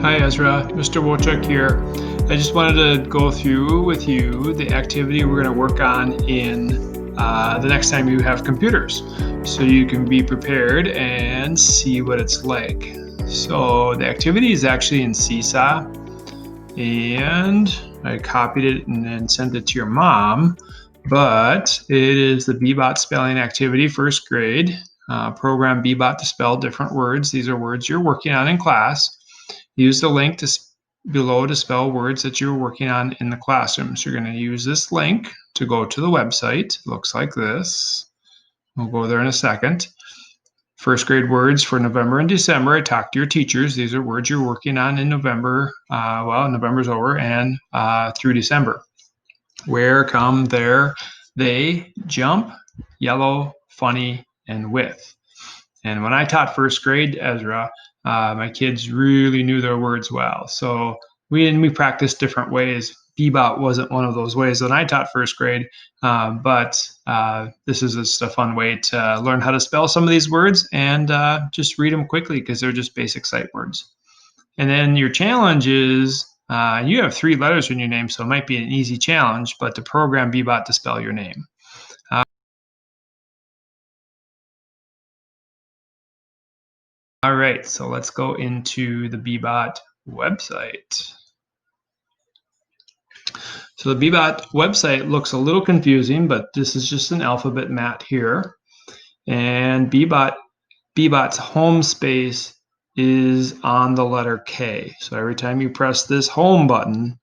Hi Ezra, Mr. Wojcik here. I just wanted to go through with you the activity we're going to work on in the next time you have computers, so you can be prepared and see what it's like. So the activity is actually in Seesaw, and I copied it and then sent it to your mom, but it is the Bebot spelling activity, first grade. Program Bebot to spell different words. These are words you're working on in class. Use the link below to spell words that you're working on in the classroom. So you're going to use this link to go to the website. It looks like this. We'll go there in a second. First grade words for November and December. I talked to your teachers. These are words you're working on in November. November's over, and through December. Where, come, there, they, jump, yellow, funny, and with. And when I taught first grade Ezra, my kids really knew their words well. So we practiced different ways. Bebot wasn't one of those ways when I taught first grade, but this is just a fun way to learn how to spell some of these words and just read them quickly because they're just basic sight words. And then your challenge is you have 3 letters in your name, so it might be an easy challenge, but to program Bebot to spell your name. All right, so let's go into the Bebot website. So the Bebot website looks a little confusing, but this is just an alphabet mat here. And Bebot's home space is on the letter K. So every time you press this home button,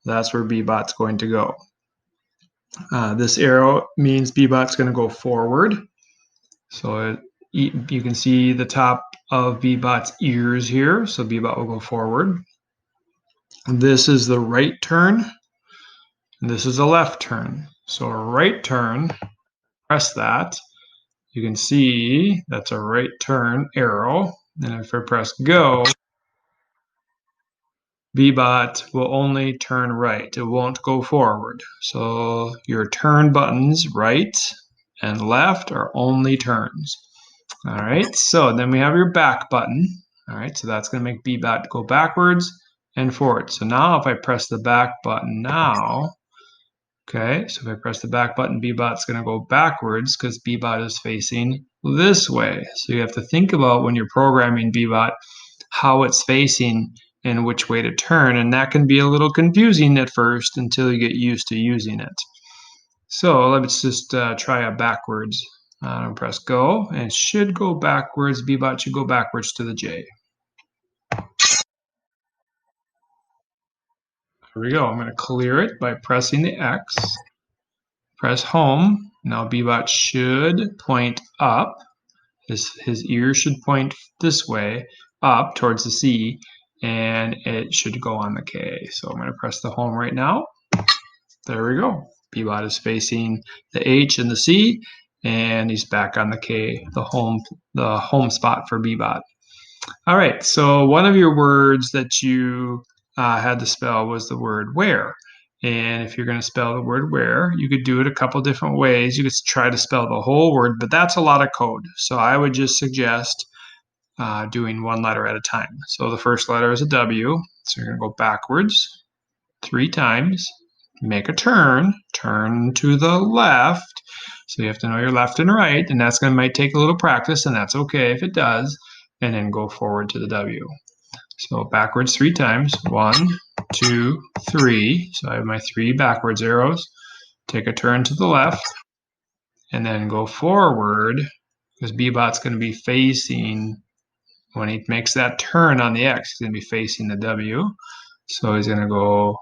that's where Bebot's going to go. This arrow means Bebot's going to go forward. So you can see the top of Bebot's ears here. So Bebot will go forward. This is the right turn. And this is a left turn. So a right turn, press that. You can see that's a right turn arrow. And if I press go, Bebot will only turn right. It won't go forward. So your turn buttons, right and left, are only turns. All right, so then we have your back button. All right, so that's going to make Bebot go backwards and forward. So now if I press the back button now, okay, so if I press the back button, Bebot's going to go backwards because Bebot is facing this way. So you have to think about when you're programming Bebot how it's facing and which way to turn, and that can be a little confusing at first until you get used to using it. So let's just try a backwards. Press go, and it should go backwards. Bebot should go backwards to the J. Here we go. I'm going to clear it by pressing the X. Press home. Now Bebot should point up. His ear should point this way, up towards the C, and it should go on the K. So I'm going to press the home right now. There we go. Bebot is facing the H and the C, and he's back on the K, the home spot for Bebot. All right, so one of your words that you had to spell was the word where. And if you're going to spell the word where, you could do it a couple different ways. You could try to spell the whole word, but that's a lot of code. So I would just suggest doing one letter at a time. So the first letter is a W. So you're going to go backwards 3 times. Make a turn to the left. So you have to know your left and right, and that's might take a little practice, and that's okay if it does. And then go forward to the W. So backwards 3 times. 1, 2, 3. So I have my 3 backwards arrows. Take a turn to the left, and then go forward, because Bebot's going to be facing, when he makes that turn on the X, he's going to be facing the W. So he's going to go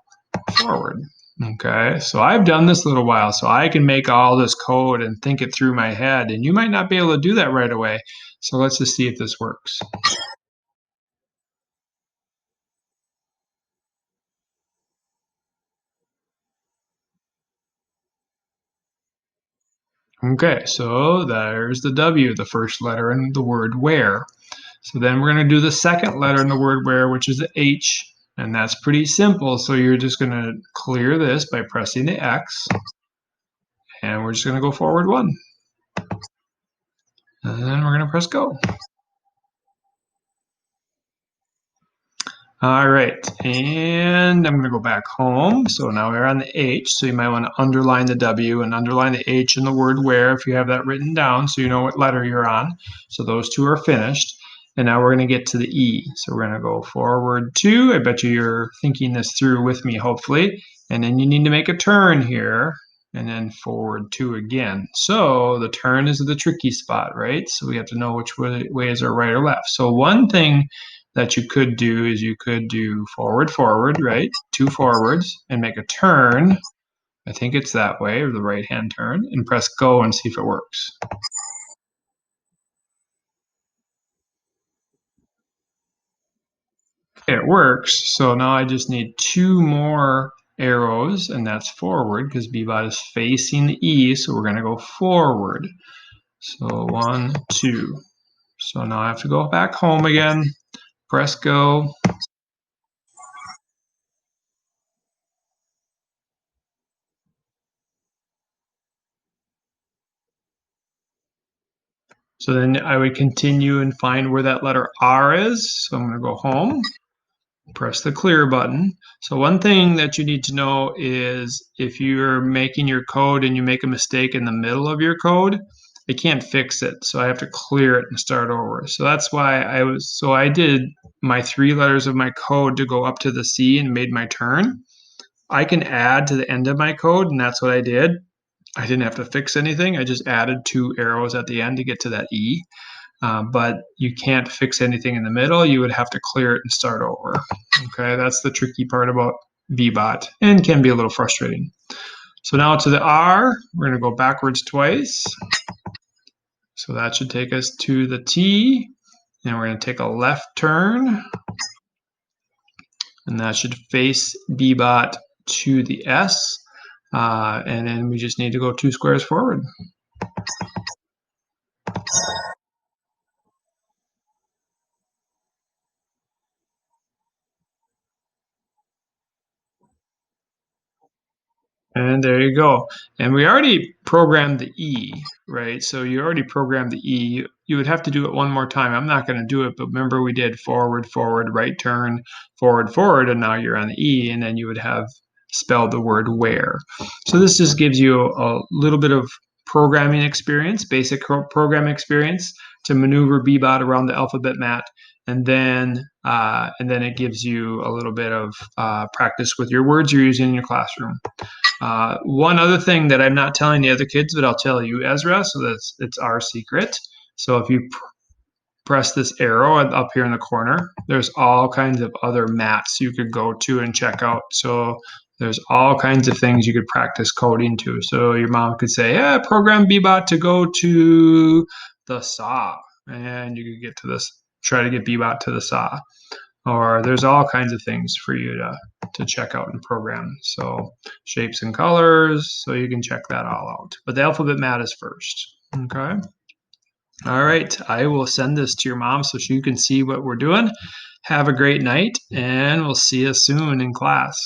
forward. Okay, so I've done this a little while, so I can make all this code and think it through my head, and you might not be able to do that right away. So let's just see if this works. Okay, so there's the W, the first letter in the word where. So then we're going to do the second letter in the word where, which is the H, and that's pretty simple. So you're just going to clear this by pressing the X, and we're just going to go forward 1. And then we're going to press go. All right, and I'm going to go back home. So now we're on the H, so you might want to underline the W and underline the H in the word where if you have that written down so you know what letter you're on. So those two are finished. And now we're going to get to the E. So we're going to go forward 2. I bet you're thinking this through with me, hopefully. And then you need to make a turn here and then forward 2 again. So the turn is the tricky spot, right? So we have to know which way is our right or left. So one thing that you could do is you could do forward, forward, right? 2 forwards and make a turn. I think it's that way, or the right-hand turn, and press go and see if it works. It works. So now I just need 2 more arrows, and that's forward because Bbot is facing the E, so we're going to go forward. So 1, 2. So now I have to go back home again, press go. So then I would continue and find where that letter R is. So I'm going to go home, press the clear button. So one thing that you need to know is if you're making your code and you make a mistake in the middle of your code, I can't fix it. So I have to clear it and start over. So that's why I did my 3 letters of my code to go up to the C and made my turn. I can add to the end of my code, and that's what I did. I didn't have to fix anything. I just added 2 arrows at the end to get to that E. But you can't fix anything in the middle. You would have to clear it and start over. Okay, that's the tricky part about Bbot and can be a little frustrating. So now to the R, we're going to go backwards twice. So that should take us to the T, and we're going to take a left turn, and that should face Bbot to the S, and then we just need to go 2 squares forward. And there you go. And we already programmed the E, right? So you already programmed the E. You would have to do it one more time. I'm not going to do it, but remember we did forward, forward, right turn, forward, forward, and now you're on the E, and then you would have spelled the word where. So this just gives you a little bit of programming experience, basic programming experience to maneuver Bbot around the alphabet mat, and then it gives you a little bit of practice with your words you're using in your classroom. One other thing that I'm not telling the other kids, but I'll tell you, Ezra, so it's our secret. So if you press this arrow up here in the corner, there's all kinds of other mats you could go to and check out. So there's all kinds of things you could practice coding to. So your mom could say, yeah, program Bbot to go to the saw. And you could get to this, try to get Bbot to the saw. Or there's all kinds of things for you to check out and program. So shapes and colors, so you can check that all out. But the alphabet mat is first. Okay. All right. I will send this to your mom so she can see what we're doing. Have a great night, and we'll see you soon in class.